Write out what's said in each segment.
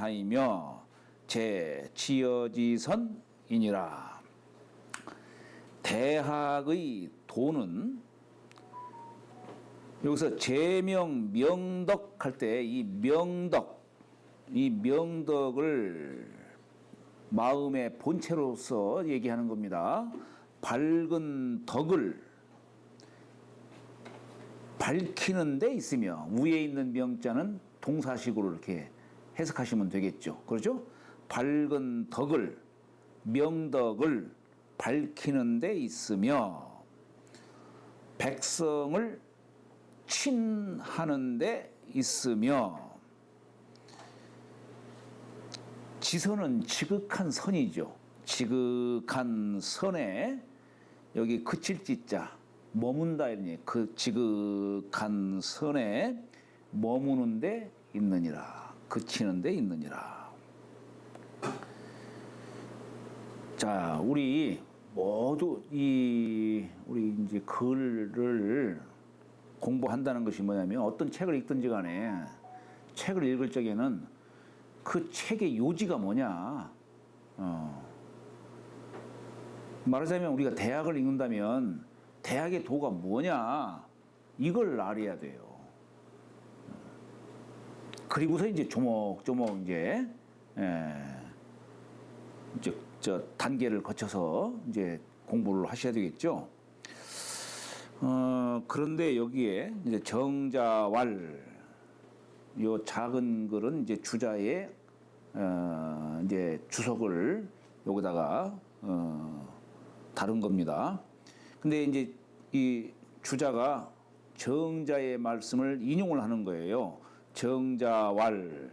하이며 제 지어지선이니라. 대학의 도는 여기서 제명 명덕 할 때 이 명덕을 마음의 본체로서 얘기하는 겁니다. 밝은 덕을 밝히는 데 있으며, 위에 있는 명자는 동사식으로 이렇게 해석하시면 되겠죠. 그렇죠? 밝은 덕을, 명덕을 밝히는 데 있으며 백성을 친하는 데 있으며. 지선은 지극한 선이죠. 지극한 선에 여기 그칠 지자 머문다 이러니 그 지극한 선에 머무는 데 있느니라. 그치는 데 있느니라. 자, 우리 모두 우리 이제 글을 공부한다는 것이 뭐냐면, 어떤 책을 읽든지 간에 책을 읽을 적에는 그 책의 요지가 뭐냐, 말하자면 우리가 대학을 읽는다면 대학의 도가 뭐냐, 이걸 알아야 돼요. 그리고서 이제 조목조목 이제 저 단계를 거쳐서 이제 공부를 하셔야 되겠죠. 그런데 여기에 이제 정자왈, 요 작은 글은 이제 주자의 이제 주석을 여기다가 다룬 겁니다. 근데 이제 이 주자가 정자의 말씀을 인용을 하는 거예요. 정자왈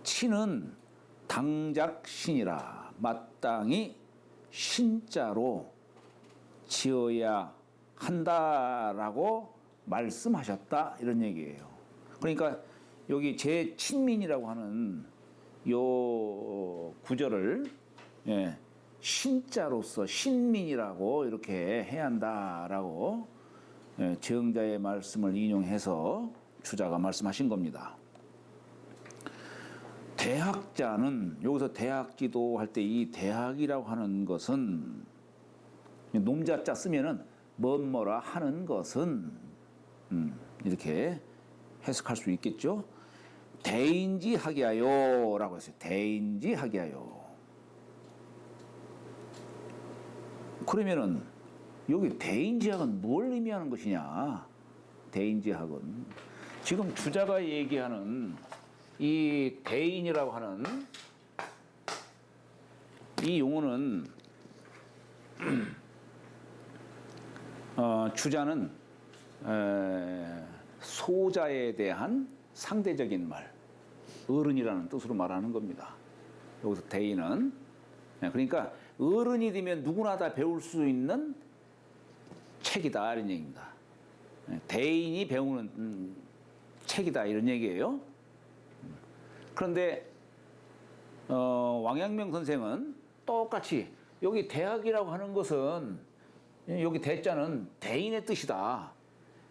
치는 당작신이라, 마땅히 신자로 지어야 한다라고 말씀하셨다, 이런 얘기예요. 그러니까 여기 제 친민이라고 하는 요 구절을 신자로서 신민이라고 이렇게 해야 한다라고 정자의 말씀을 인용해서 주자가 말씀하신 겁니다. 대학자는, 여기서 대학지도 할 때 이 대학이라고 하는 것은 놈자자 쓰면은 뭐뭐라 하는 것은 이렇게 해석할 수 있겠죠. 대인지하게 하여 라고 했어요. 대인지하게 하여. 그러면은 여기 대인지학은 뭘 의미하는 것이냐. 대인지학은 지금 주자가 얘기하는 이 대인이라고 하는 이 용어는 주자는 소자에 대한 상대적인 말, 어른이라는 뜻으로 말하는 겁니다. 여기서 대인은, 그러니까 어른이 되면 누구나 다 배울 수 있는 책이다, 이런 얘기입니다. 대인이 배우는 책이다, 이런 얘기예요. 그런데 왕양명 선생은 똑같이 여기 대학이라고 하는 것은, 여기 대자는 대인의 뜻이다,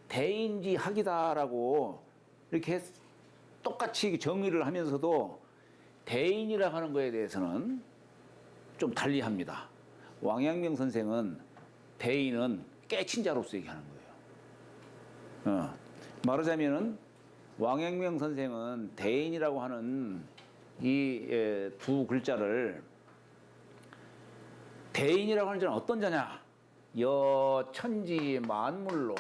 대인지학이다라고 이렇게 똑같이 정의를 하면서도 대인이라고 하는 거에 대해서는 좀 달리합니다. 왕양명 선생은 대인은 깨친자로서 얘기하는 거예요. 말하자면은 왕양명 선생은 대인이라고 하는 이 두 글자를, 대인이라고 하는 자는 어떤 자냐, 여천지 만물로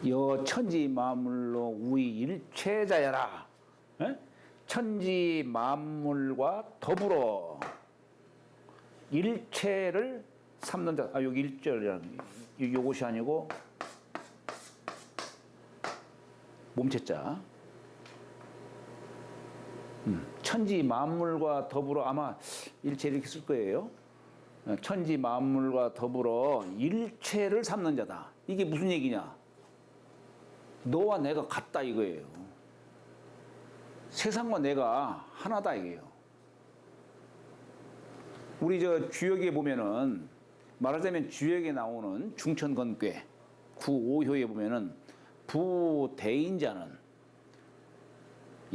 여천지 만물로 우이 일체자야라. 천지 만물과 더불어 일체를 삼는 자. 여기 일절이라는 요것이 아니고 몸체자. 천지 만물과 더불어, 아마 일체 이렇게 쓸 거예요. 천지 만물과 더불어 일체를 삼는 자다. 이게 무슨 얘기냐? 너와 내가 같다 이거예요. 세상과 내가 하나다 이게요. 우리 저 주역에 보면은 말하자면 주역에 나오는 중천건괴 구오효에 보면은 부대인자는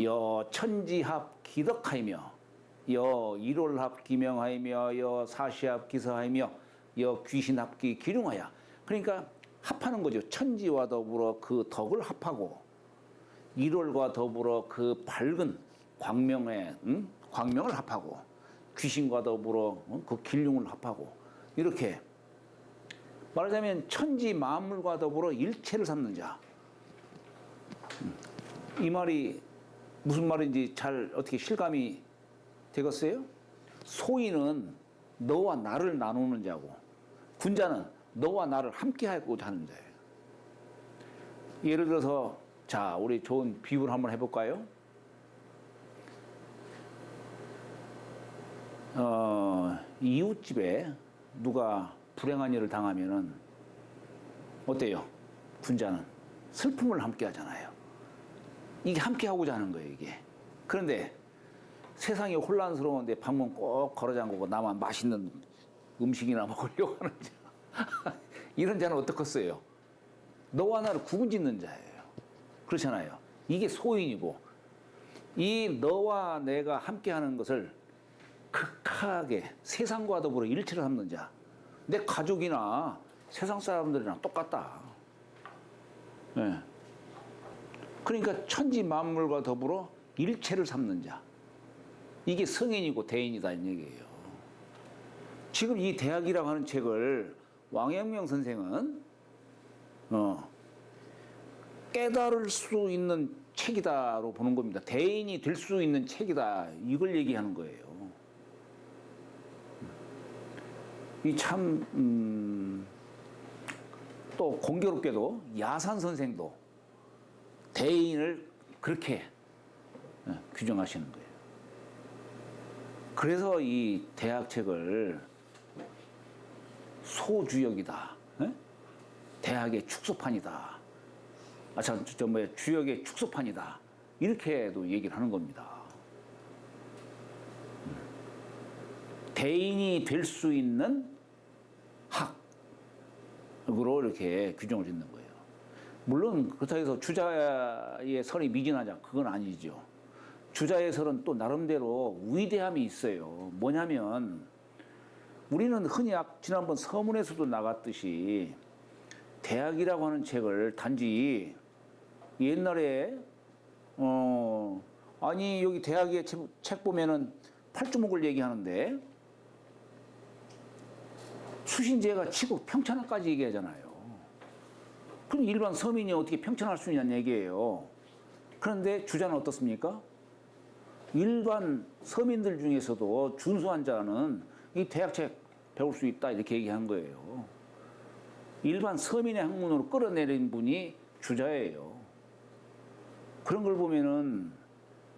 여 천지합 기덕하이며 여 일월합 기명하이며 여 사시합 기서하이며 여 귀신합기 기륭하여. 그러니까 합하는 거죠. 천지와 더불어 그 덕을 합하고 일월과 더불어 그 밝은 광명의 광명을 합하고 귀신과 더불어 그 길흉을 합하고 이렇게 말하자면 천지 만물과 더불어 일체를 삼는 자. 이 말이 무슨 말인지 잘 어떻게 실감이 되겠어요? 소인은 너와 나를 나누는 자고 군자는 너와 나를 함께 하고자 하는 자예요. 예를 들어서 자, 우리 좋은 비유를 한번 해볼까요? 이웃집에 누가 불행한 일을 당하면은 어때요? 군자는 슬픔을 함께 하잖아요. 이게 함께 하고자 하는 거예요, 이게. 그런데 세상이 혼란스러운데 방문 꼭 걸어 잠그고 나만 맛있는 음식이나 먹으려고 하는 자. 이런 자는 어떻겠어요? 너와 나를 구분 짓는 자예요. 그렇잖아요. 이게 소인이고, 이 너와 내가 함께 하는 것을 극하게 세상과 더불어 일체를 삼는 자. 내 가족이나 세상 사람들이랑 똑같다. 네. 그러니까 천지 만물과 더불어 일체를 삼는 자. 이게 성인이고 대인이다 이 얘기예요. 지금 이 대학이라고 하는 책을 왕阳명 선생은 깨달을 수 있는 책이다로 보는 겁니다. 대인이 될 수 있는 책이다. 이걸 얘기하는 거예요. 이 참 또 공교롭게도 야산 선생도 대인을 그렇게 규정하시는 거예요. 그래서 이 대학책을 소주역이다. 대학의 축소판이다. 주역의 축소판이다. 이렇게도 얘기를 하는 겁니다. 대인이 될 수 있는 학으로 이렇게 규정을 짓는 거예요. 물론 그렇다고 해서 주자의 설이 미진하자 그건 아니죠. 주자의 설은 또 나름대로 위대함이 있어요. 뭐냐면 우리는 흔히 지난번 서문에서도 나갔듯이 대학이라고 하는 책을 단지 옛날에 아니 여기 대학의 책 보면은 팔주목을 얘기하는데 수신제가 치고 평천하까지 얘기하잖아요. 그럼 일반 서민이 어떻게 평천할 수 있냐는 얘기예요. 그런데 주자는 어떻습니까? 일반 서민들 중에서도 준수한 자는 이 대학책 배울 수 있다 이렇게 얘기한 거예요. 일반 서민의 학문으로 끌어내린 분이 주자예요. 그런 걸 보면은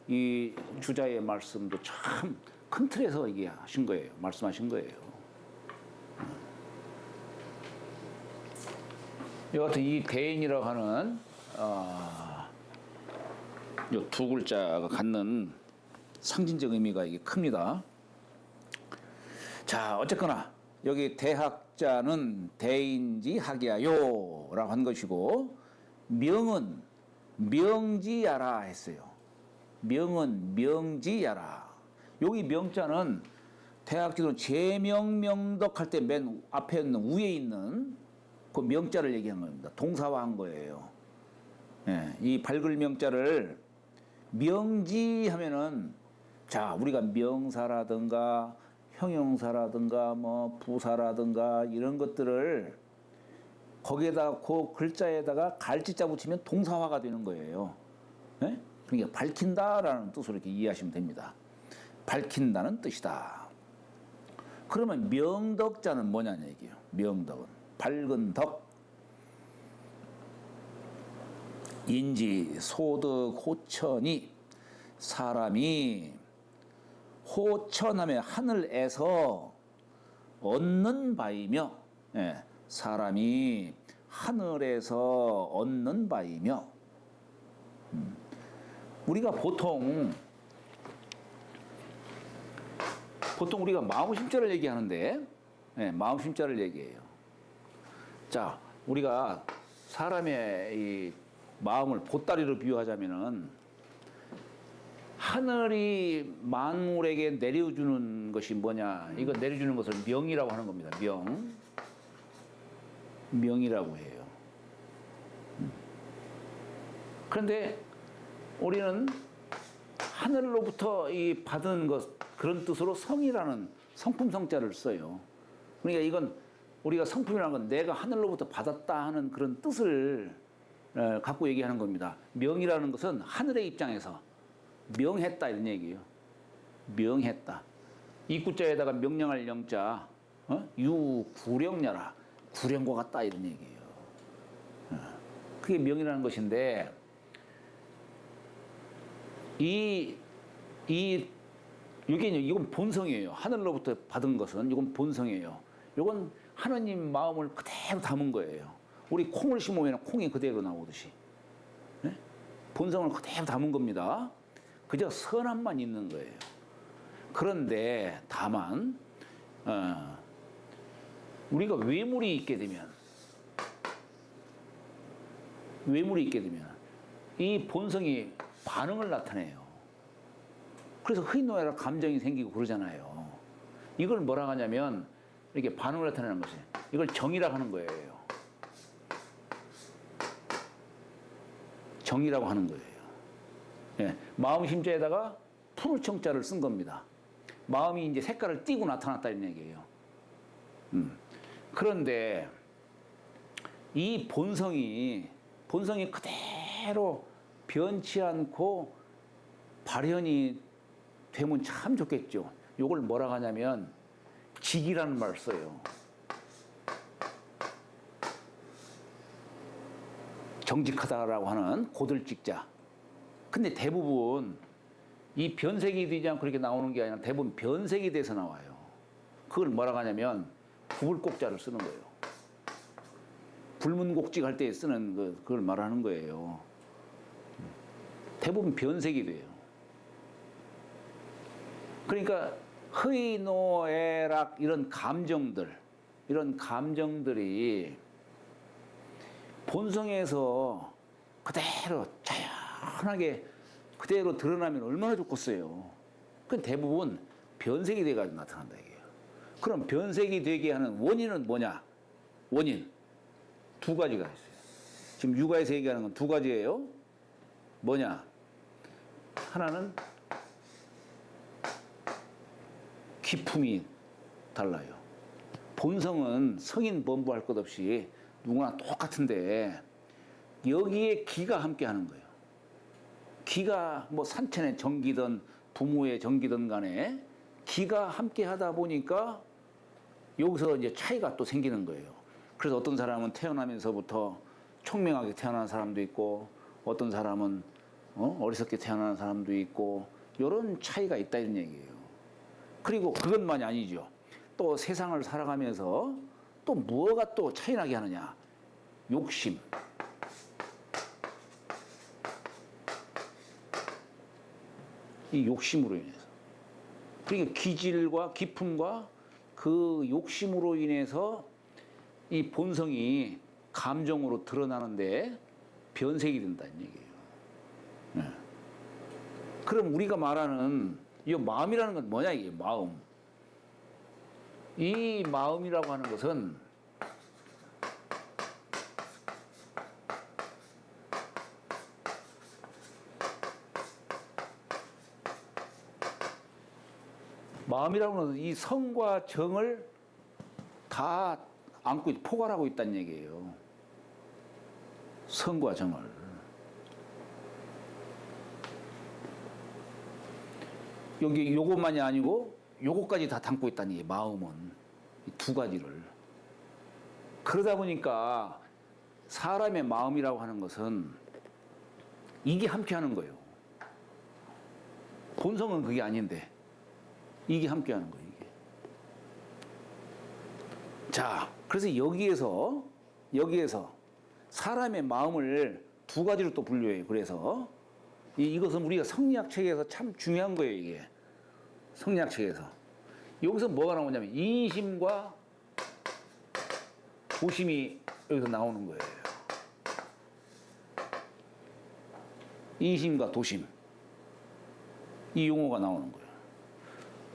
이 주자의 말씀도 참 큰 틀에서 얘기하신 거예요. 말씀하신 거예요. 여하튼 이 대인이라고 하는 요 두 글자가 갖는 상징적 의미가 이게 큽니다. 자, 어쨌거나 여기 대학자는 대인지 학이야요라고 한 것이고 명은 명지야라 했어요. 명은 명지야라. 여기 명자는 대학지도는 제명명덕 할 때 맨 앞에 있는 위에 있는 그 명자를 얘기한 겁니다. 동사화한 거예요. 예, 이 밝을 명자를 명지하면은 자 우리가 명사라든가 형용사라든가 뭐 부사라든가 이런 것들을 거기에다가 그 글자에다가 갈지자 붙이면 동사화가 되는 거예요. 예? 그러니까 밝힌다라는 뜻으로 이렇게 이해하시면 됩니다. 밝힌다는 뜻이다. 그러면 명덕자는 뭐냐는 얘기예요. 명덕은 밝은 덕, 인지, 소득, 호천이 사람이 호천하면 하늘에서 얻는 바이며 사람이 하늘에서 얻는 바이며 우리가 보통 보통 우리가 마음 심자를 얘기하는데, 네, 마음 심자를 얘기해요. 자, 우리가 사람의 이 마음을 보따리로 비유하자면은 하늘이 만물에게 내려주는 것이 뭐냐? 이거 내려주는 것을 명이라고 하는 겁니다. 명이라고 해요. 그런데 우리는 하늘로부터 이 받은 것, 그런 뜻으로 성이라는 성품성자를 써요. 그러니까 이건 우리가 성품이라는 건 내가 하늘로부터 받았다 하는 그런 뜻을 갖고 얘기하는 겁니다. 명이라는 것은 하늘의 입장에서 명했다 이런 얘기예요. 명했다. 입구자에다가 명령할 영자, 유구령냐라. 구령과 같다 이런 얘기예요. 그게 명이라는 것인데 이건 본성이에요. 하늘로부터 받은 것은 이건 본성이에요. 이건 하느님 마음을 그대로 담은 거예요. 우리 콩을 심으면 콩이 그대로 나오듯이. 네? 본성을 그대로 담은 겁니다. 그저 선함만 있는 거예요. 그런데 다만 우리가 외물이 있게 되면 이 본성이 반응을 나타내요. 그래서 희노애락 감정이 생기고 그러잖아요. 이걸 뭐라 하냐면 이렇게 반응을 나타내는 것이 이걸 정이라고 하는 거예요. 정이라고 하는 거예요. 예, 마음 심자에다가 푸를 청자를 쓴 겁니다. 마음이 이제 색깔을 띠고 나타났다 이런 얘기예요. 그런데 이 본성이 그대로 변치 않고 발현이 되면 참 좋겠죠. 요걸 뭐라 하냐면 직이라는 말을 써요. 정직하다라고 하는 고들직자. 근데 대부분 이 변색이 되지 않고 그렇게 나오는 게 아니라 대부분 변색이 돼서 나와요. 그걸 뭐라 하냐면 구불곡자를 쓰는 거예요. 불문곡직 할 때 쓰는 그걸 말하는 거예요. 대부분 변색이 돼요. 그러니까 희노애락 이런 감정들이 본성에서 그대로 자연하게 그대로 드러나면 얼마나 좋겠어요. 그 대부분 변색이 돼가지고 나타난다 이게요. 그럼 변색이 되게 하는 원인은 뭐냐? 원인 두 가지가 있어요. 지금 육아에서 얘기하는 건 두 가지예요. 뭐냐? 하나는 기품이 달라요. 본성은 성인 범부할 것 없이 누구나 똑같은데 여기에 기가 함께 하는 거예요. 기가 뭐 산천의 정기든 부모의 정기든 간에 기가 함께 하다 보니까 여기서 이제 차이가 또 생기는 거예요. 그래서 어떤 사람은 태어나면서부터 총명하게 태어난 사람도 있고 어떤 사람은 어리석게 태어난 사람도 있고 이런 차이가 있다 이런 얘기예요. 그리고 그것만이 아니죠. 또 세상을 살아가면서 또 뭐가 또 차이나게 하느냐. 욕심. 이 욕심으로 인해서. 그러니까 기질과 기품과 그 욕심으로 인해서 이 본성이 감정으로 드러나는데 변색이 된다는 얘기예요. 네. 그럼 우리가 말하는 이 마음이라는 건 뭐냐 이게 마음. 이 마음이라고 하는 것은 마음이라고 하는 것은 이 성과 정을 다 안고 포괄하고 있다는 얘기예요. 성과 정을. 여기 요것만이 아니고 요것까지 다 담고 있다는 얘기예요. 마음은. 이 두 가지를. 그러다 보니까 사람의 마음이라고 하는 것은 이게 함께 하는 거예요. 본성은 그게 아닌데 이게 함께 하는 거예요. 이게. 자, 그래서 여기에서 사람의 마음을 두 가지로 또 분류해요. 그래서 이것은 우리가 성리학 책에서 참 중요한 거예요. 이게 성리학 책에서 여기서 뭐가 나오냐면 인심과 도심이 여기서 나오는 거예요. 인심과 도심. 이 용어가 나오는 거예요.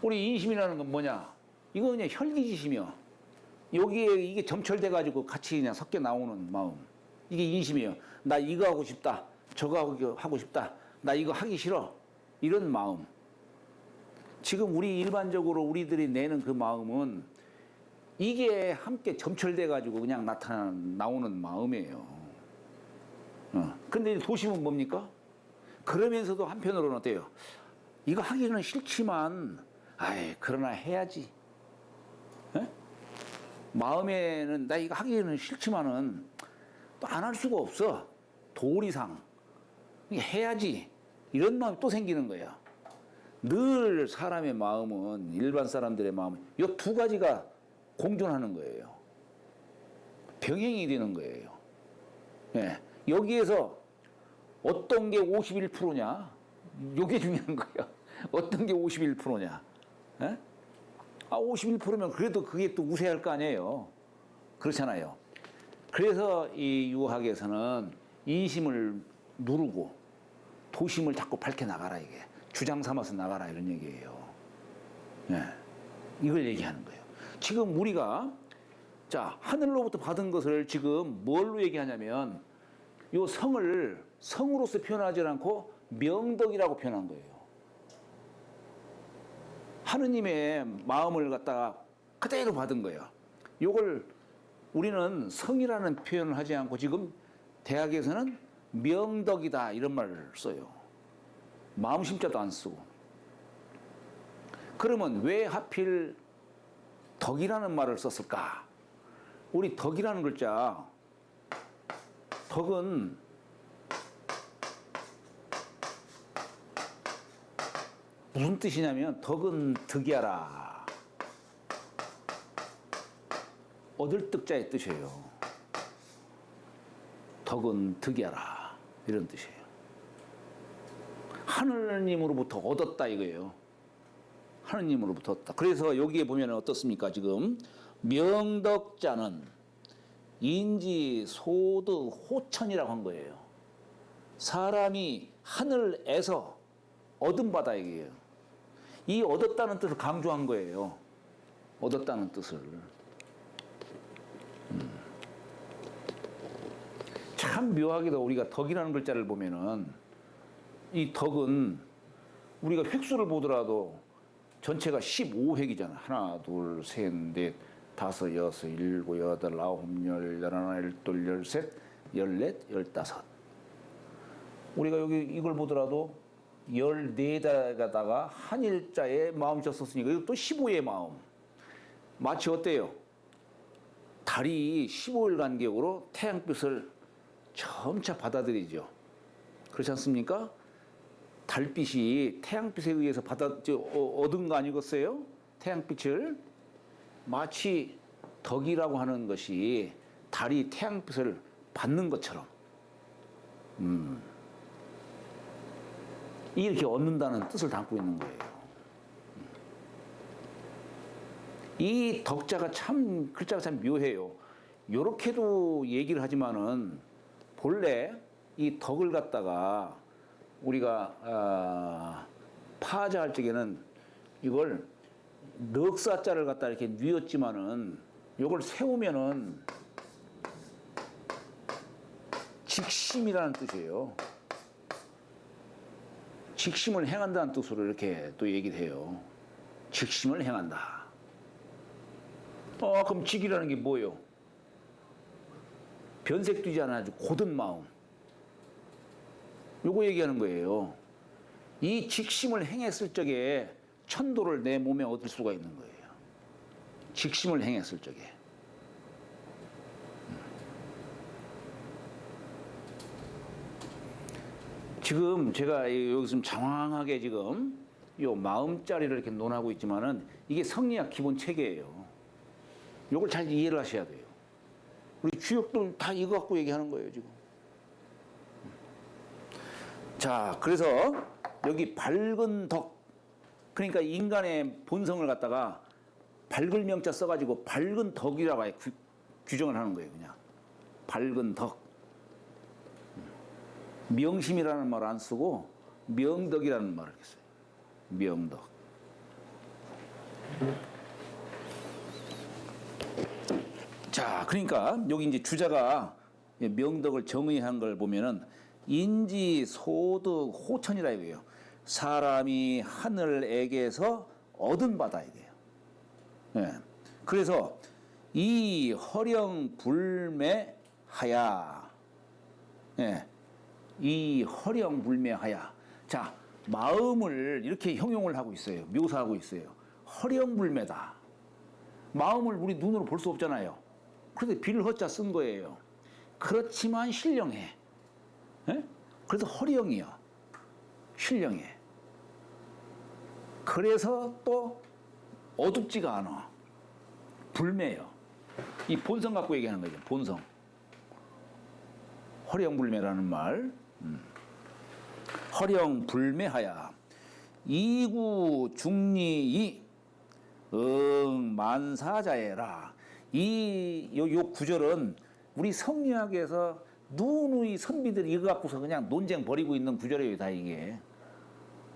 우리 인심이라는 건 뭐냐? 이거 그냥 혈기지시며 여기에 이게 점철돼 가지고 같이 그냥 섞여 나오는 마음. 이게 인심이에요. 나 이거 하고 싶다. 저거 하고 싶다. 나 이거 하기 싫어. 이런 마음. 지금 우리 일반적으로 우리들이 내는 그 마음은 이게 함께 점철돼 가지고 그냥 나오는 마음이에요. 근데 도심은 뭡니까? 그러면서도 한편으로는 어때요? 이거 하기는 싫지만, 그러나 해야지. 에? 마음에는 나 이거 하기는 싫지만은 또 안 할 수가 없어. 도리상. 해야지. 이런 마음이 또 생기는 거야. 늘 사람의 마음은, 일반 사람들의 마음은 이 두 가지가 공존하는 거예요. 병행이 되는 거예요. 예. 여기에서 어떤 게 51%냐? 이게 중요한 거예요. 어떤 게 51%냐? 예? 51%면 그래도 그게 또 우세할 거 아니에요. 그렇잖아요. 그래서 이 유학에서는 인심을 누르고 도심을 자꾸 밝혀나가라, 이게. 주장 삼아서 나가라, 이런 얘기예요. 예. 이걸 얘기하는 거예요. 지금 우리가, 자, 하늘로부터 받은 것을 지금 뭘로 얘기하냐면, 요 성을 성으로서 표현하지 않고 명덕이라고 표현한 거예요. 하느님의 마음을 갖다가 그대로 받은 거예요. 요걸 우리는 성이라는 표현을 하지 않고 지금 대학에서는 명덕이다 이런 말을 써요. 마음 심자도 안 쓰고. 그러면 왜 하필 덕이라는 말을 썼을까? 우리 덕이라는 글자, 덕은 무슨 뜻이냐면 덕은 득이하라. 얻을 득자의 뜻이에요. 덕은 득이하라. 이런 뜻이에요. 하느님으로부터 얻었다 이거예요. 하느님으로부터 얻었다. 그래서 여기에 보면 어떻습니까? 지금 명덕자는 인지 소득 호천이라고 한 거예요. 사람이 하늘에서 얻은 바다 이게요. 이 얻었다는 뜻을 강조한 거예요. 얻었다는 뜻을. 참 묘하게도 우리가 덕이라는 글자를 보면은 이 덕은 우리가 획수를 보더라도 전체가 15획이잖아. 하나, 둘, 셋, 넷, 다섯, 여섯, 일곱, 여덟, 아홉, 열, 열하나, 열둘, 열셋, 열넷, 열다섯. 우리가 여기 이걸 보더라도 14달에다가 한일자에 마음자 썼으니까 이거 또 15의 마음. 마치 어때요? 달이 15일 간격으로 태양빛을 점차 받아들이죠. 그렇지 않습니까? 달빛이 태양빛에 의해서 얻은 거 아니겠어요? 태양빛을. 마치 덕이라고 하는 것이 달이 태양빛을 받는 것처럼 이렇게 얻는다는 뜻을 담고 있는 거예요. 이 덕자가 참 글자가 참 묘해요. 요렇게도 얘기를 하지만은 본래 이 덕을 갖다가 우리가 파자할 적에는 이걸 넉사자를 갖다 이렇게 뉘었지만은 요걸 세우면은 직심이라는 뜻이에요. 직심을 행한다는 뜻으로 이렇게 또 얘기를 해요. 직심을 행한다. 그럼 직이라는 게 뭐예요? 변색되지 않아 아주 고든 마음. 요거 얘기하는 거예요. 이 직심을 행했을 적에 천도를 내 몸에 얻을 수가 있는 거예요. 직심을 행했을 적에. 지금 제가 여기서 좀 장황하게 지금 요 마음자리를 이렇게 논하고 있지만은 이게 성리학 기본 체계예요. 요걸 잘 이해를 하셔야 돼요. 우리 주역들 다 이거 갖고 얘기하는 거예요, 지금. 자, 그래서 여기 밝은 덕, 그러니까 인간의 본성을 갖다가 밝을 명자 써가지고 밝은 덕이라고 아예 규정을 하는 거예요. 그냥 밝은 덕. 명심이라는 말 안 쓰고 명덕이라는 말을 이렇게 써요. 명덕. 자, 그러니까 여기 이제 주자가 명덕을 정의한 걸 보면은 인지, 소득, 호천이라 이거예요. 사람이 하늘에게서 얻은 바다 이게요. 예. 그래서 이 허령불매하야. 예. 이 허령불매하야. 자, 마음을 이렇게 형용을 하고 있어요. 묘사하고 있어요. 허령불매다. 마음을 우리 눈으로 볼 수 없잖아요. 그래서 빌허자 쓴 거예요. 그렇지만 신령해. 예? 그래서 허령이야. 신령해. 그래서 또 어둡지가 않아. 불매요. 이 본성 갖고 얘기하는 거죠. 본성. 허령불매라는 말. 허령불매하야. 이구중리이 만사자애라. 요 구절은 우리 성리학에서 누누이 선비들이 이거 갖고서 그냥 논쟁 벌이고 있는 구절이에요. 다 이게.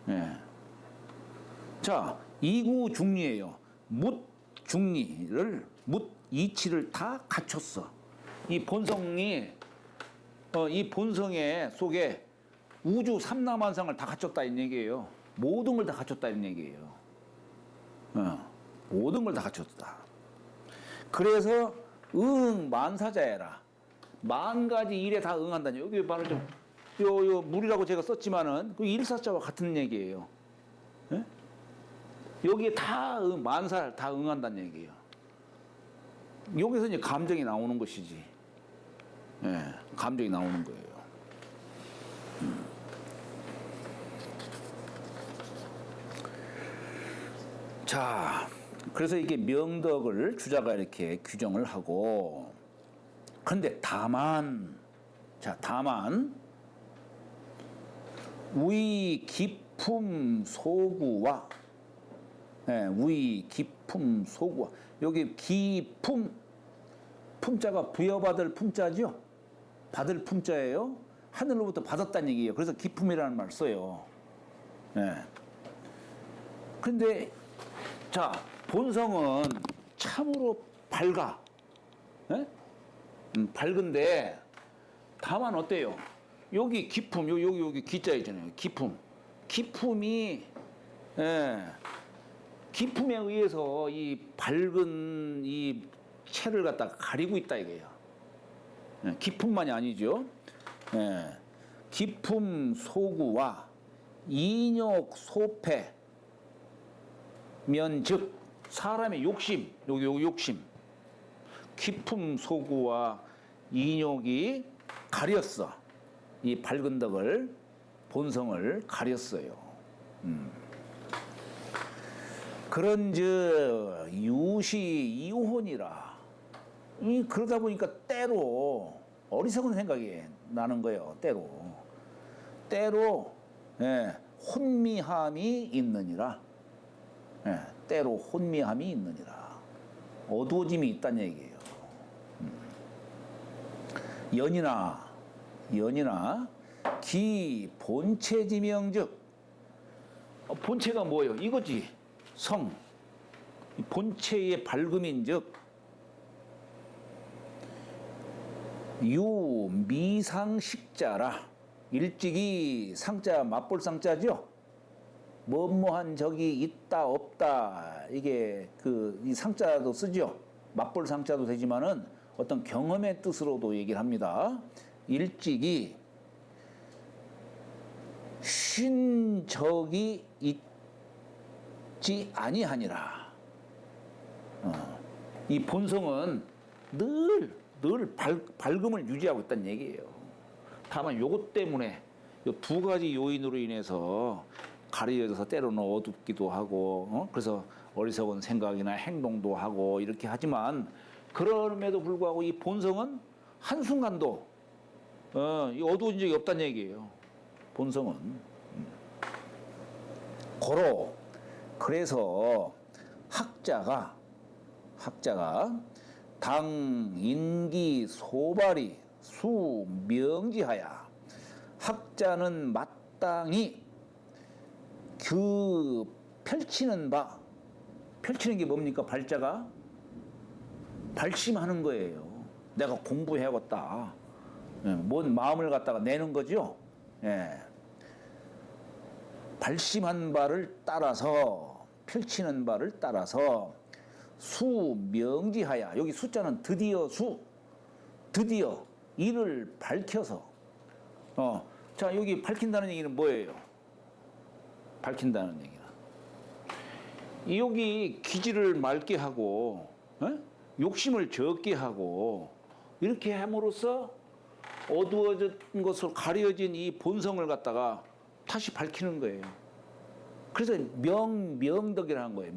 예. 자, 이구중리예요. 묻중리를 이치를 다 갖췄어. 이 본성이 이 본성의 속에 우주 삼라만상을 다 갖췄다 이 얘기예요. 모든 걸 다 갖췄다 이 얘기예요. 모든 걸 다 갖췄다. 그래서 만사자애라. 만 가지 일에 다 응한다니. 여기 말을 좀 요 물이라고 제가 썼지만은 그 일사자와 같은 얘기예요. 예? 여기에 다 만사 다 응한다는 얘기예요. 여기서 이제 감정이 나오는 것이지. 예, 감정이 나오는 거예요. 자, 그래서 이게 명덕을 주자가 이렇게 규정을 하고, 그런데 다만 우이 기품 소구와, 우이 기품 소구와, 여기 기품, 품자가 부여받을 품자죠. 받을 품자예요. 하늘로부터 받았다는 얘기예요. 그래서 기품이라는 말을 써요. 그런데 자, 본성은 참으로 밝아. 밝은데 다만 어때요? 여기 기품, 여기 기자 있잖아요. 기품이 기품에 의해서 이 밝은 이 채를 갖다가 가리고 있다 이거예요. 기품만이 아니죠. 기품 소구와 인욕 소패 면즉 사람의 욕심, 여기 욕심, 기품 소구와 인욕이 가렸어. 이 밝은 덕을, 본성을 가렸어요. 그런즉 유시 이혼이라. 그러다 보니까 때로 어리석은 생각이 나는 거예요. 때로 혼미함이 있느니라. 때로 혼미함이 있느니라. 어두워짐이 있다는 얘기예요. 연이나 기 본체지명즉. 본체가 뭐예요? 이거지. 성. 본체의 밝음인즉 유 미상식자라. 일찍이 상자 맞볼 상자죠. 뭐뭐한 적이 있다 없다, 이게 이 상자도 쓰죠. 맞볼 상자도 되지만은 어떤 경험의 뜻으로도 얘기를 합니다. 일찍이 쉰 적이 있지 아니하니라. 이 본성은 늘 밝음을 유지하고 있다는 얘기예요. 다만 요것 때문에 요 두 가지 요인으로 인해서 가려져서 때로는 어둡기도 하고, 그래서 어리석은 생각이나 행동도 하고 이렇게 하지만, 그럼에도 불구하고 이 본성은 한순간도 이 어두운 적이 없다는 얘기예요. 본성은. 그래서 학자가 학자가 당, 인기, 소발이, 수, 명지하여 학자는 마땅히 그 펼치는 게 뭡니까? 발자가 발심하는 거예요. 내가 공부해야겠다. 뭔 마음을 갖다가 내는 거죠. 예. 발심한 바를 따라서 펼치는 바를 따라서 수명지하야. 여기 숫자는 드디어 드디어 이를 밝혀서 자, 여기 밝힌다는 얘기는 뭐예요? 밝힌다는 얘기는 여기 기질을 맑게 하고 욕심을 적게 하고 이렇게 함으로써 어두워진 것으로 가려진 이 본성을 갖다가 다시 밝히는 거예요. 그래서 명덕이라는 거예요.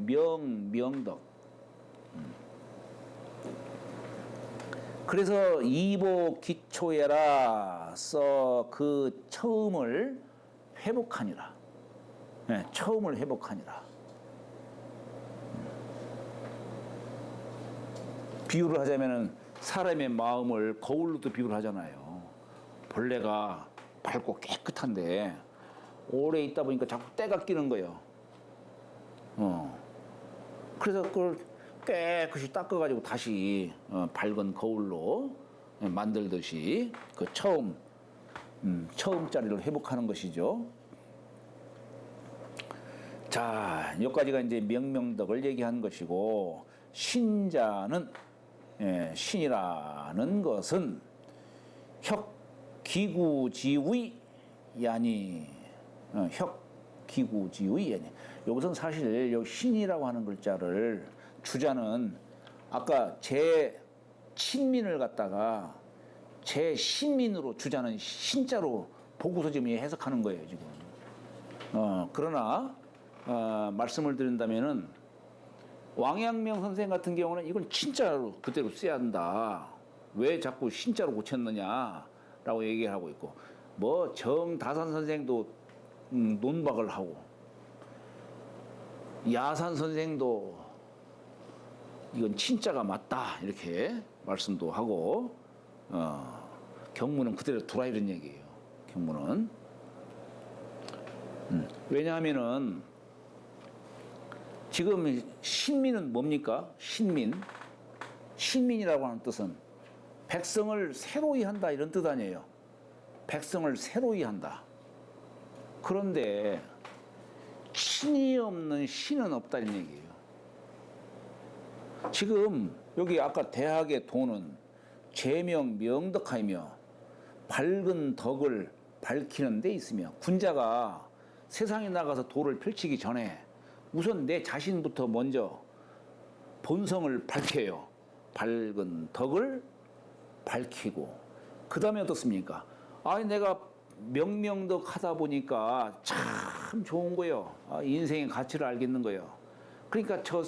명덕. 그래서 이보 기초에라 써 그 처음을 회복하니라. 네, 처음을 회복하니라. 비유를 하자면은 사람의 마음을 거울로도 비유를 하잖아요. 벌레가 밝고 깨끗한데 오래 있다 보니까 자꾸 때가 끼는 거예요. 그래서 그걸 깨끗이 닦아가지고 다시 밝은 거울로 만들듯이 그 처음자리를 회복하는 것이죠. 자, 여기까지가 이제 명명덕을 얘기한 것이고, 신자는 신이라는 것은 혁기구지의 야니, 혁기구지의 야니. 여기서는 사실 요 신이라고 하는 글자를 주자는 아까 제 친민을 갖다가 제 신민으로 주자는 신자로 보고서 지금 해석하는 거예요 지금. 그러나 말씀을 드린다면은 왕양명 선생 같은 경우는 이걸 친자로 그대로 써야 한다. 왜 자꾸 신자로 고쳤느냐라고 얘기를 하고 있고, 뭐 정다산 선생도 논박을 하고, 야산 선생도 이건 친자가 맞다 이렇게 말씀도 하고, 경무는 그대로 두라 이런 얘기예요. 경무는 왜냐하면은 지금 신민은 뭡니까? 신민이라고 하는 뜻은 백성을 새로이 한다 이런 뜻 아니에요. 백성을 새로이 한다. 그런데 신이 없는 신은 없다 이런 얘기예요. 지금 여기 아까 대학의 도는 제명 명덕하이며 밝은 덕을 밝히는 데 있으며, 군자가 세상에 나가서 도를 펼치기 전에 우선 내 자신부터 먼저 본성을 밝혀요. 밝은 덕을 밝히고, 그 다음에 어떻습니까? 내가 명명덕 하다 보니까 참 좋은 거예요. 인생의 가치를 알겠는 거예요. 그러니까 저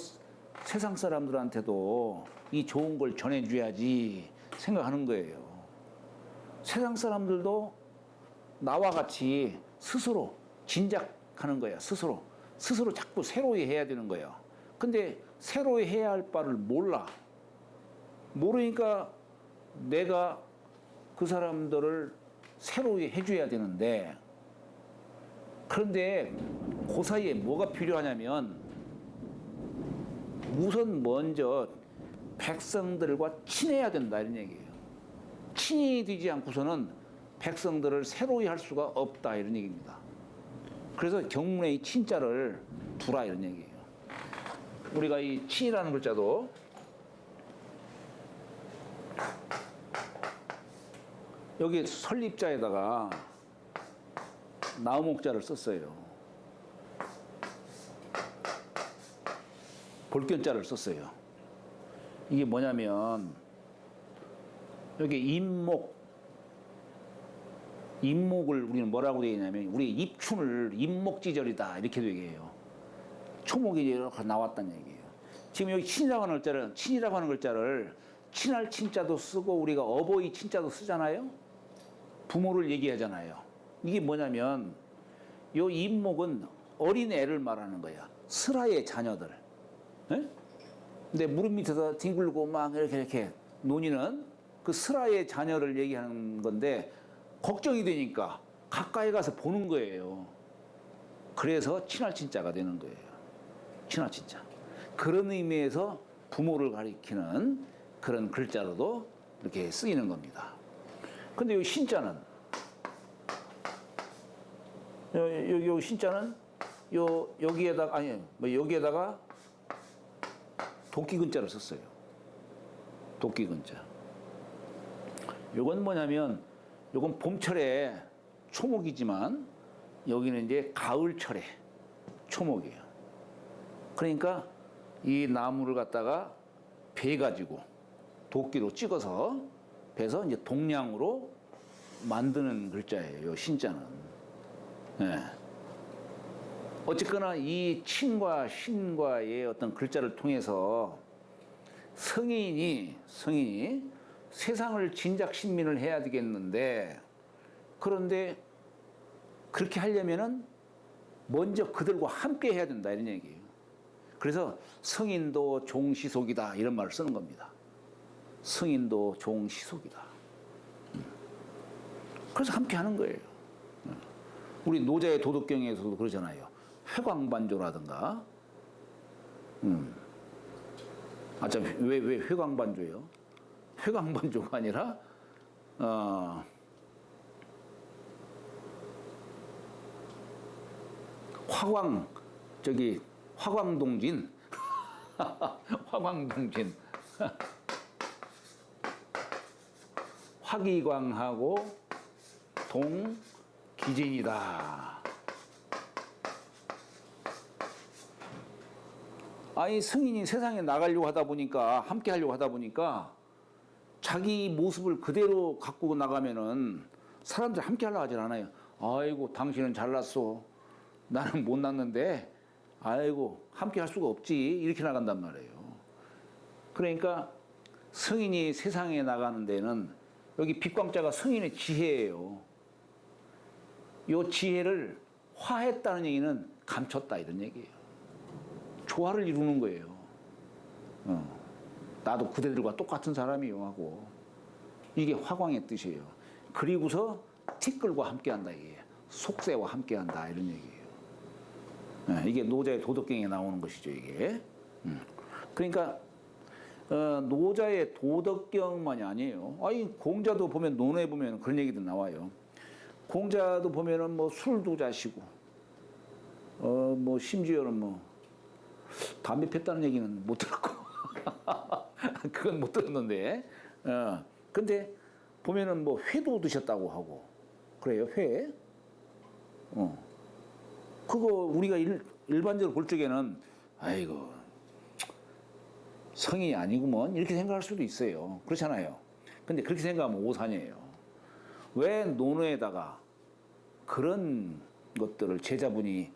세상 사람들한테도 이 좋은 걸 전해줘야지 생각하는 거예요. 세상 사람들도 나와 같이 스스로 진작하는 거야. 스스로 자꾸 새로이 해야 되는 거예요. 근데 새로이 해야 할 바를 모르니까 내가 그 사람들을 새로이 해줘야 되는데, 그런데 그 사이에 뭐가 필요하냐면 우선 먼저 백성들과 친해야 된다 이런 얘기예요. 친이 되지 않고서는 백성들을 새로이 할 수가 없다 이런 얘기입니다. 그래서 경문에 이 친자를 두라 이런 얘기예요. 우리가 이 친이라는 글자도 여기 설립자에다가 나무목자를 썼어요. 볼견자를 썼어요. 이게 뭐냐면 여기 임목을 우리는 뭐라고 되어 있냐면 우리 입춘을 임목지절이다 이렇게도 얘기해요. 초목이 이렇게 나왔다는 얘기예요. 지금 여기 친이라고 하는 글자를 친할 친자도 쓰고 우리가 어버이 친자도 쓰잖아요. 부모를 얘기하잖아요. 이게 뭐냐면 요 임목은 어린 애를 말하는 거야. 슬하의 자녀들. 네? 근데 무릎 밑에서 뒹굴고 막 이렇게 논의는 그 슬하의 자녀를 얘기하는 건데 걱정이 되니까 가까이 가서 보는 거예요. 그래서 친할친자가 되는 거예요. 친할친자. 그런 의미에서 부모를 가리키는 그런 글자로도 이렇게 쓰이는 겁니다. 근데 이 신자는 요 신자는 여기에다가 아니 뭐 여기에다가 도끼근자를 썼어요. 도끼근자. 요건 뭐냐면 요건 봄철에 초목이지만 여기는 이제 가을철에 초목이에요. 그러니까 이 나무를 갖다가 베 가지고 도끼로 찍어서 베서 이제 동량으로 만드는 글자예요. 요 신자는. 네. 어쨌거나 이 친과 신과의 어떤 글자를 통해서 성인이 세상을 진작 신민을 해야 되겠는데, 그런데 그렇게 하려면은 먼저 그들과 함께 해야 된다 이런 얘기예요. 그래서 성인도 종시속이다 이런 말을 쓰는 겁니다. 성인도 종시속이다. 그래서 함께 하는 거예요. 우리 노자의 도덕경에서도 그러잖아요. 회광반조라든가. 아, 참, 왜 회광반조예요? 회광반조가 아니라, 화광동진. 화광동진. 화기광하고 동기진이다. 아니 성인이 세상에 나가려고 하다 보니까 함께 하려고 하다 보니까 자기 모습을 그대로 갖고 나가면은 사람들 함께 하려고 하질 않아요. 아이고 당신은 잘났어. 나는 못 났는데 아이고 함께 할 수가 없지. 이렇게 나간단 말이에요. 그러니까 성인이 세상에 나가는 데는 여기 빛광자가 성인의 지혜예요. 이 지혜를 화했다는 얘기는 감췄다 이런 얘기예요. 조화를 이루는 거예요. 나도 그대들과 똑같은 사람이요 하고 이게 화광의 뜻이에요. 그리고서 티끌과 함께한다 이게 속세와 함께한다 이런 얘기예요. 이게 노자의 도덕경에 나오는 것이죠 이게. 그러니까 노자의 도덕경만이 아니에요. 아니 공자도 보면 논에 보면 그런 얘기도 나와요. 공자도 보면은 뭐 술도 자시고 뭐 심지어는 뭐 담배 폈다는 얘기는 못 들었고 그건 못 들었는데 근데 보면은 뭐 회도 드셨다고 하고 그래요. 회 그거 우리가 일반적으로 볼 적에는 아이고 성인이 아니구먼 이렇게 생각할 수도 있어요. 그렇잖아요. 근데 그렇게 생각하면 오산이에요. 왜 논어에다가 그런 것들을 제자분이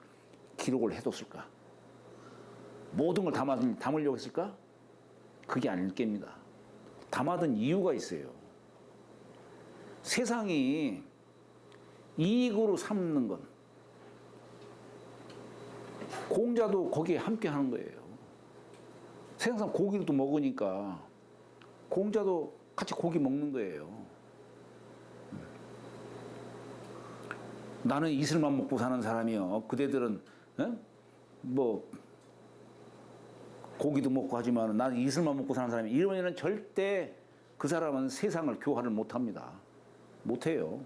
기록을 해뒀을까? 모든 걸 담으려고 했을까? 그게 아닐 겁니다. 담아둔 이유가 있어요. 세상이 이익으로 삼는 건 공자도 거기에 함께 하는 거예요. 세상 고기를 또 먹으니까 공자도 같이 고기 먹는 거예요. 나는 이슬만 먹고 사는 사람이요. 그대들은 뭐 고기도 먹고 하지만 나는 이슬만 먹고 사는 사람이 이러면은 절대 그 사람은 세상을 교화를 못합니다. 못해요.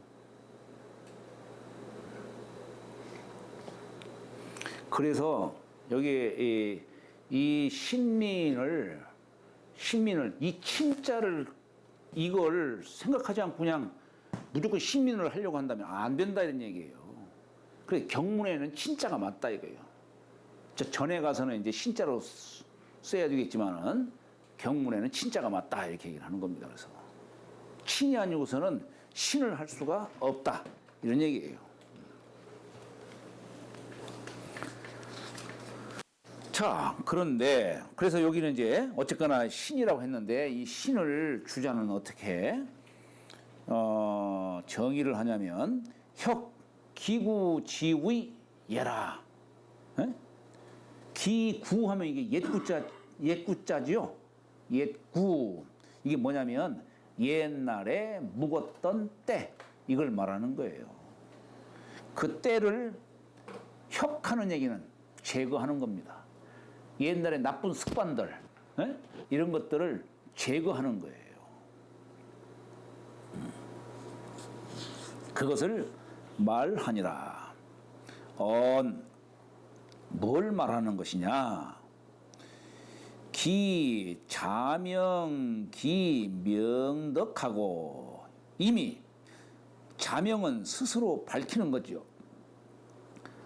그래서 여기에 이 신민을 이 친자를 이걸 생각하지 않고 그냥 무조건 신민을 하려고 한다면 안 된다 이런 얘기예요. 그래 경문에는 친자가 맞다 이거예요. 저 전에 가서는 이제 신자로 써야 되겠지만은 경문에는 친자가 맞다 이렇게 얘기를 하는 겁니다. 그래서 친이 아니고서는 신을 할 수가 없다 이런 얘기예요. 자, 그런데 그래서 여기는 이제 어쨌거나 신이라고 했는데 이 신을 주자는 어떻게 정의를 하냐면 혁 기구지의 예라. 에? 기구하면 이게 옛구자 옛구자지요. 옛구. 이게 뭐냐면 옛날에 묵었던 때, 이걸 말하는 거예요. 그 때를 혁하는 얘기는 제거하는 겁니다. 옛날에 나쁜 습관들, 이런 것들을 제거하는 거예요. 그것을 말하니라. 뭘 말하는 것이냐? 기 자명 기 명덕하고. 이미 자명은 스스로 밝히는 거죠.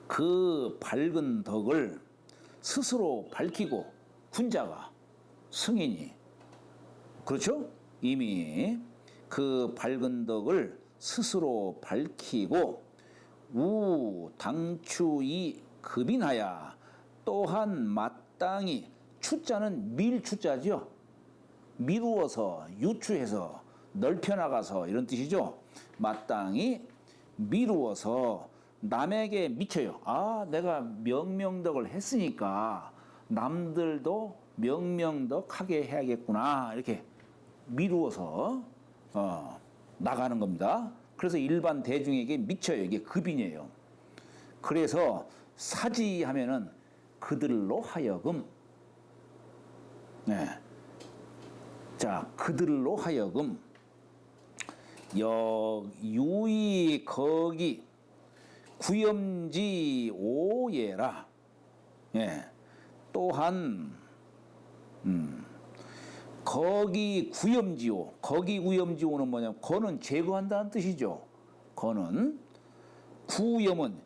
그 밝은 덕을 스스로 밝히고, 군자가, 승인이, 그렇죠? 이미 그 밝은 덕을 스스로 밝히고 우당추이 급인하야. 또한 마땅히, 추자는 밀추자죠. 미루어서, 유추해서, 넓혀나가서, 이런 뜻이죠. 마땅히 미루어서 남에게 미쳐요. 아, 내가 명명덕을 했으니까 남들도 명명덕하게 해야겠구나, 이렇게 미루어서 나가는 겁니다. 그래서 일반 대중에게 미쳐요. 이게 급인이에요. 그래서 사지하면은 그들로 하여금, 네. 자, 그들로 하여금 유의 거기 구염지 오예라. 예. 또한 거기 구염지오. 거기 구염지오는 뭐냐면, 거는 제거한다는 뜻이죠. 거는, 구염은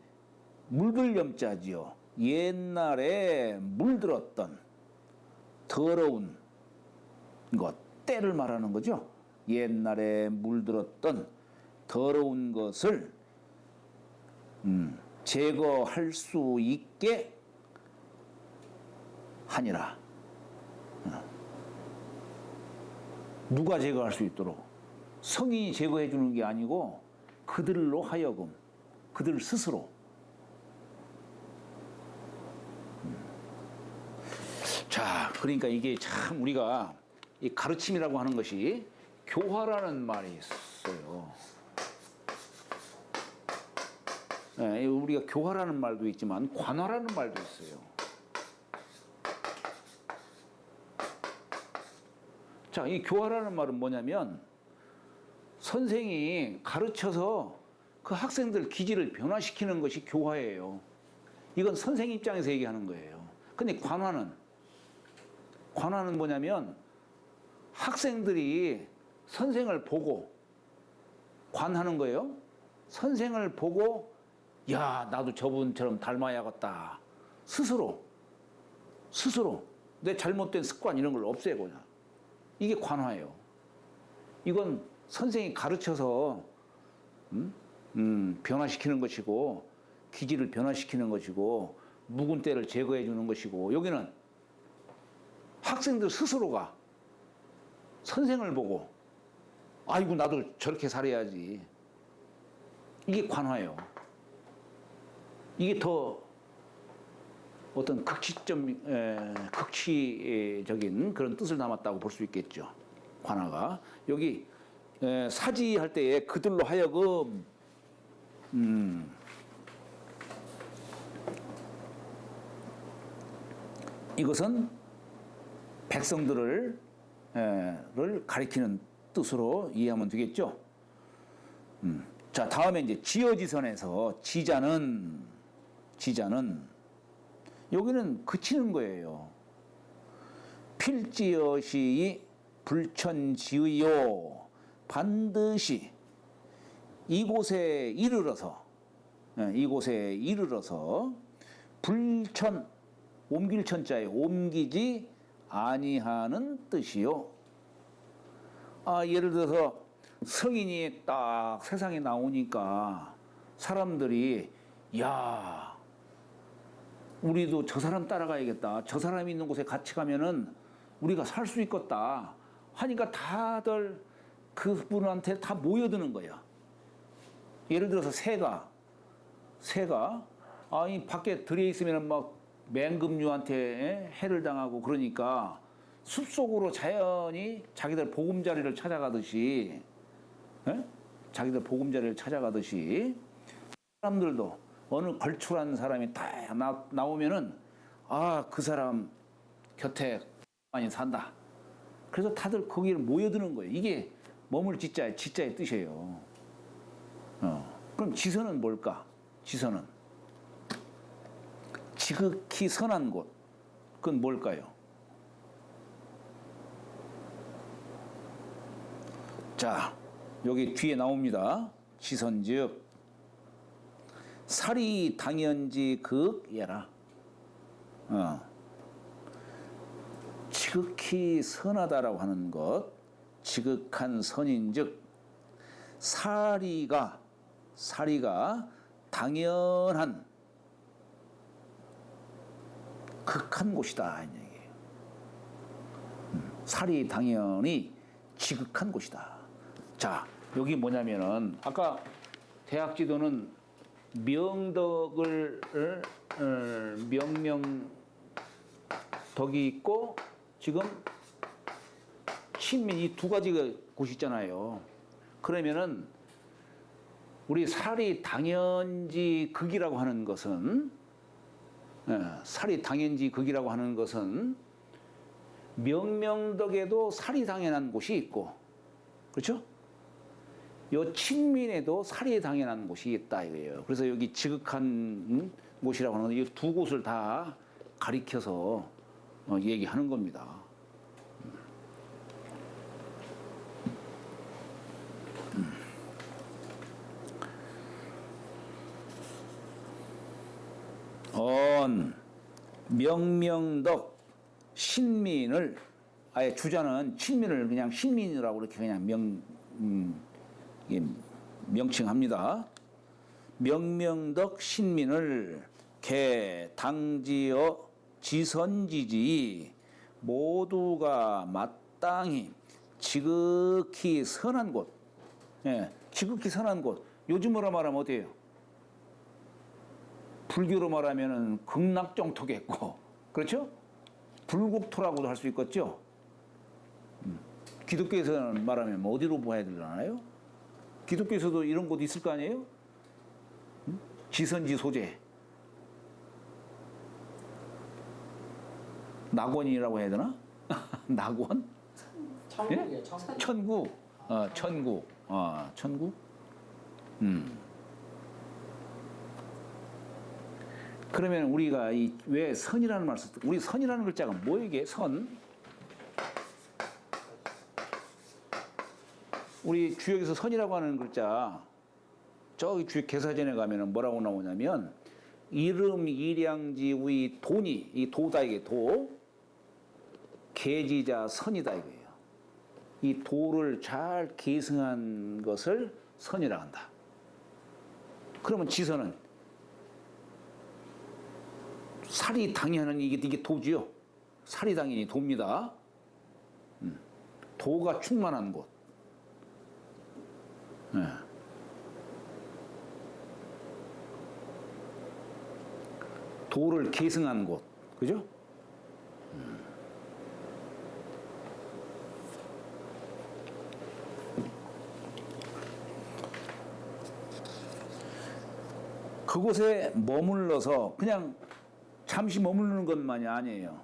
물들 염자지요. 옛날에 물들었던 더러운 것, 때를 말하는 거죠. 옛날에 물들었던 더러운 것을 제거할 수 있게 하니라. 누가 제거할 수 있도록? 성인이 제거해 주는 게 아니고 그들로 하여금, 그들 스스로. 자, 그러니까 이게 참 우리가 이 가르침이라고 하는 것이 교화라는 말이 있어요. 네, 우리가 교화라는 말도 있지만 관화라는 말도 있어요. 자, 이 교화라는 말은 뭐냐면, 선생이 가르쳐서 그 학생들 기질을 변화시키는 것이 교화예요. 이건 선생 입장에서 얘기하는 거예요. 근데 관화는 뭐냐면, 학생들이 선생을 보고 관하는 거예요. 선생을 보고, 야, 나도 저분처럼 닮아야겠다. 스스로 내 잘못된 습관 이런 걸 없애고자. 이게 관화예요. 이건 선생이 가르쳐서 변화시키는 것이고, 기질을 변화시키는 것이고, 묵은 때를 제거해 주는 것이고, 여기는 학생들 스스로가 선생을 보고, 아이고 나도 저렇게 살아야지. 이게 관화예요. 이게 더 어떤 극치적인 그런 뜻을 담았다고 볼 수 있겠죠. 관화가. 여기 사지할 때에 그들로 하여금 이것은 백성들을 가리키는 뜻으로 이해하면 되겠죠. 자, 다음에 이제 지어지선에서 지자는 여기는 그치는 거예요. 필지어시 불천지의요. 반드시 이곳에 이르러서 불천, 옮길 천자에 옮기지 아니하는 뜻이요. 아, 예를 들어서 성인이 딱 세상에 나오니까 사람들이, 야, 우리도 저 사람 따라가야겠다. 저 사람이 있는 곳에 같이 가면은 우리가 살 수 있겠다 하니까 다들 그분한테 다 모여드는 거야. 예를 들어서 새가 이 밖에 들여 있으면은 막 맹금류한테 해를 당하고 그러니까 숲속으로 자연히 자기들 보금자리를 찾아가듯이, 예? 자기들 보금자리를 찾아가듯이 사람들도 어느 걸출한 사람이 딱 나오면은 아, 그 사람 곁에 많이 산다. 그래서 다들 거기를 모여드는 거예요. 이게 머물 지자의 뜻이에요. 그럼 지선은 뭘까? 지선은 지극히 선한 곳. 그건 뭘까요? 자, 여기 뒤에 나옵니다. 지선즉 살이 당연지 극예라. 지극히 선하다라고 하는 것, 지극한 선인즉 사리가 당연한 극한 곳이다 이 얘기예요. 살이 당연히 지극한 곳이다. 자, 여기 뭐냐면은 아까 대학 지도는 명덕을 명명덕이 있고 지금 친민 이 두 가지가 곳이 있잖아요. 그러면은 우리 살이 당연지 극이라고 하는 것은 살이 당연지 극이라고 하는 것은 명명덕에도 살이 당연한 곳이 있고 그렇죠? 요 친민에도 살이 당연한 곳이 있다 이거예요. 그래서 여기 지극한 곳이라고 하는 이 두 곳을 다 가리켜서 얘기하는 겁니다. 명명덕 신민을 아예 주자는 친민을 그냥 신민이라고 이렇게 그냥 명칭합니다. 명명덕 신민을 개 당지어 지선지지 모두가 마땅히 지극히 선한 곳. 예, 지극히 선한 곳. 요즘으로 말하면 어때요? 불교로 말하면은 극락정토겠고, 그렇죠? 불국토라고도 할 수 있겠죠. 기독교에서는 말하면 뭐 어디로 봐야 되려나요? 기독교에서도 이런 곳 있을 거 아니에요? 지선지 소재. 낙원이라고 해야 되나? 낙원? 천국이에요, 예? 천국. 천국. 천국. 천국? 그러면 우리가 왜 선이라는 말을 썼 우리 선이라는 글자가 뭐이게? 선? 우리 주역에서 선이라고 하는 글자 저기 주역 개사전에 가면은 뭐라고 나오냐면 이름 이량지 우이 돈이 이 도다 이게 도 계지자 선이다 이거예요. 이 도를 잘 계승한 것을 선이라고 한다. 그러면 지선은 살이 당연한 이게 도지요. 살이 당연히 도입니다. 도가 충만한 곳. 네. 도를 계승한 곳. 그죠? 그곳에 머물러서 그냥 잠시 머무르는 것만이 아니에요.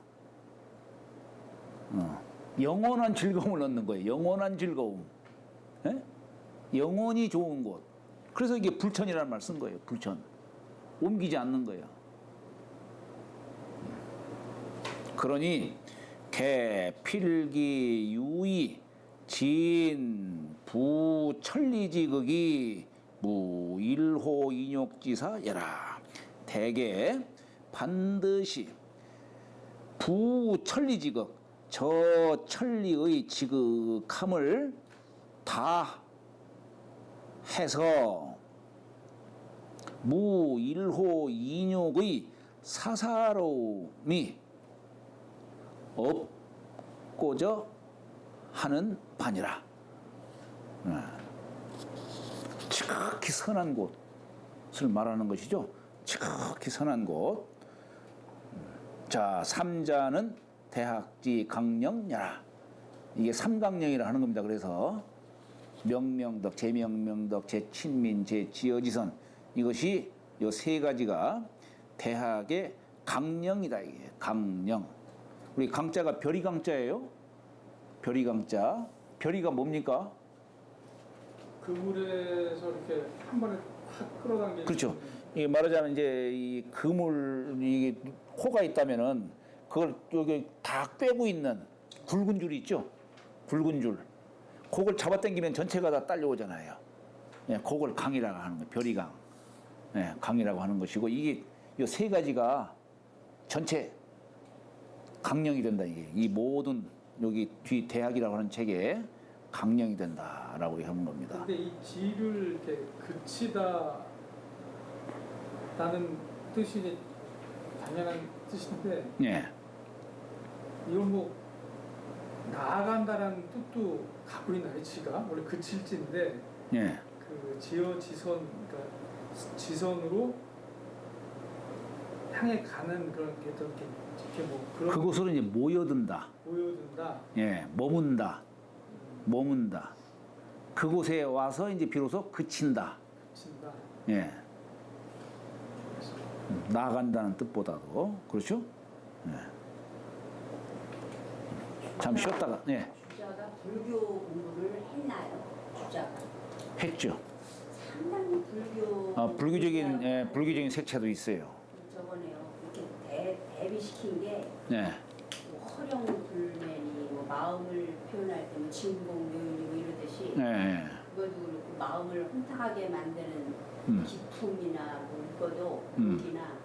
영원한 즐거움을 얻는 거예요. 영원한 즐거움. 예? 영원히 좋은 곳. 그래서 이게 불천이라는 말 쓴 거예요. 불천. 옮기지 않는 거예요. 그러니 개, 필기, 유의, 진, 부, 천리지극이 무, 일호, 인욕지사, 예라. 대개 반드시 부, 천리지극, 저 천리의 지극함을 다 해서 무, 일호, 인욕의 사사로움이 없고자 하는 반이라. 지극히 선한 곳을 말하는 것이죠. 지극히 선한 곳. 자, 삼자는 대학지 강령여라. 이게 삼강령이라 하는 겁니다. 그래서 명명덕, 제명명덕, 제친민, 제지어지선 이것이 이 세 가지가 대학의 강령이다. 이게 강령. 우리 강자가 별이 강자예요. 별이 강자. 별이가 뭡니까? 그물에서 이렇게 한 번에 확 끌어당기는. 그렇죠. 이게 말하자면 이제 이 그물 이게 호가 있다면은 그걸 여기 다 꿰고 있는 굵은 줄이 있죠. 굵은 줄. 그걸 잡아당기면 전체가 다 딸려오잖아요. 예, 그걸 강이라고 하는 거예요. 별이 강. 예, 강이라고 하는 것이고 이게 이 세 가지가 전체 강령이 된다. 이게 이 모든 여기 뒤 대학이라고 하는 책에 강령이 된다라고 하는 겁니다. 근데 이 지를 이렇게 그치다 라는 뜻이 이제 당연한 뜻인데 예. 이건 뭐 나아간다라는 뜻도 갖고 있나요? 지가 원래 그칠지인데 예. 그 지선 그러니까 지선으로 향해 가는 그런 게 이렇게 뭐 그런 그곳으로 이제 모여든다. 모여든다. 예. 머문다. 그곳에 와서 이제 비로소 그친다. 그친다. 예. 나아간다는 뜻보다도 그렇죠? 예. 잠 쉬었다가 예. 주자가 불교 공부를 했나요? 주자가 했죠. 상당히 불교적인 색채도 있어요. 저거네요. 이렇게 대비시킨 게 예. 뭐 허령불매니 뭐 마음을 표현할 때뭐 진공묘연이 뭐 이러듯이 예. 그것도 그렇고 마음을 혼탁하게 만드는 기품이나 뭐 이거도 무기나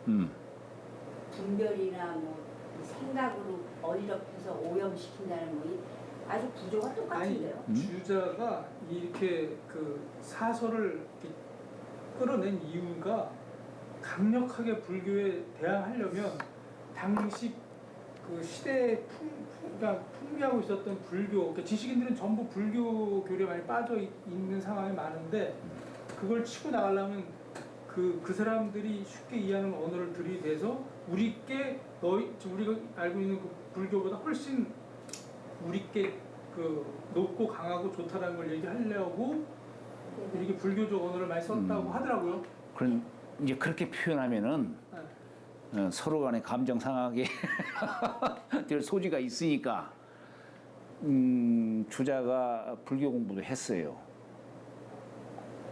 분별이나 뭐 생각으로 어리럽혀서 오염시킨다는 뭐 아주 구조가 똑같은데요. 주자가 이렇게 그 사설을 이렇게 끌어낸 이유가 강력하게 불교에 대항하려면 당시 그 시대에 그러니까 풍미하고 있었던 불교, 그러니까 지식인들은 전부 불교 교리에 많이 빠져 있는 상황이 많은데 그걸 치고 나가려면 그 사람들이 쉽게 이해하는 언어를 들이대서 우리께 우리가 알고 있는 그 불교보다 훨씬 우리께 그 높고 강하고 좋다라는 걸 얘기하려고 이렇게 불교적 언어를 많이 썼다고 하더라고요. 그런 이제 그렇게 표현하면은 네. 서로 간에 감정 상하게 될 소지가 있으니까 주자가 불교 공부도 했어요.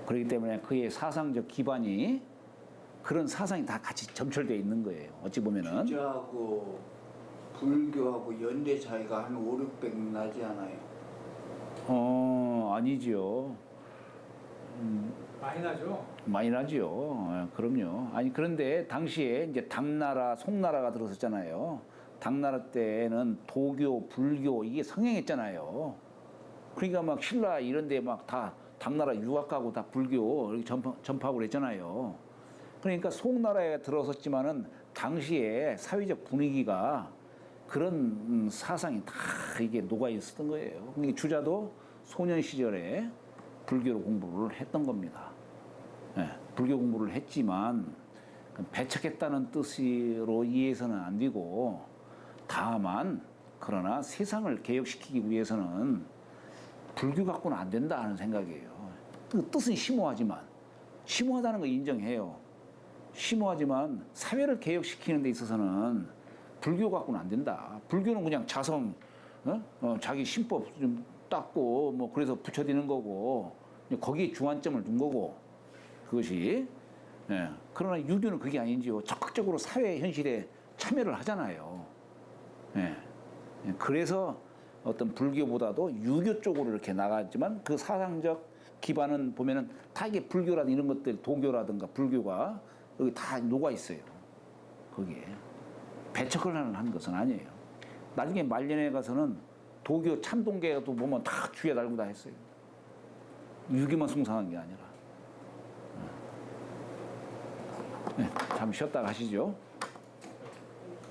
그렇기 때문에 그의 사상적 기반이 그런 사상이 다 같이 점철되어 있는 거예요. 어찌 보면은 주자하고 불교하고 연대 차이가 한 5, 600 나지 않아요? 아니죠. 많이 나죠. 많이 나죠. 그럼요. 아니 그런데 당시에 이제 당나라, 송나라가 들어섰잖아요. 당나라 때는 도교, 불교 이게 성행했잖아요. 그러니까 막 신라 이런데 막 다 당나라 유학 가고 다 불교 이렇게 전파하고 그랬잖아요. 그러니까 송나라에 들어섰지만은 당시에 사회적 분위기가 그런 사상이 다 이게 녹아 있었던 거예요. 그러니까 주자도 소년 시절에 불교로 공부를 했던 겁니다. 예, 불교 공부를 했지만 배척했다는 뜻으로 이해해서는 안 되고 다만 그러나 세상을 개혁시키기 위해서는 불교 갖고는 안 된다 하는 생각이에요. 그 뜻은 심오하다는 거 인정해요. 심오하지만 사회를 개혁시키는 데 있어서는 불교 갖고는 안 된다. 불교는 그냥 자성, 자기 신법 좀 닦고 뭐 그래서 붙여지는 거고 거기에 중환점을 둔 거고 그것이 예. 그러나 유교는 그게 아닌지요. 적극적으로 사회 현실에 참여를 하잖아요. 예. 그래서 어떤 불교보다도 유교 쪽으로 이렇게 나갔지만 그 사상적 기반은 보면은 다 이게 불교라든 이런 것들 도교라든가 불교가 여기 다 녹아 있어요. 거기에 배척을 하는 것은 아니에요. 나중에 말년에 가서는 도교 참동계도 보면 다 주에 달고 다 했어요. 유교만 숭상한 게 아니라. 네, 잠 쉬었다가 하시죠.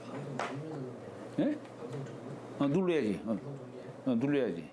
방송 종료는 네? 방송 종료? 눌러야지. 눌러야지.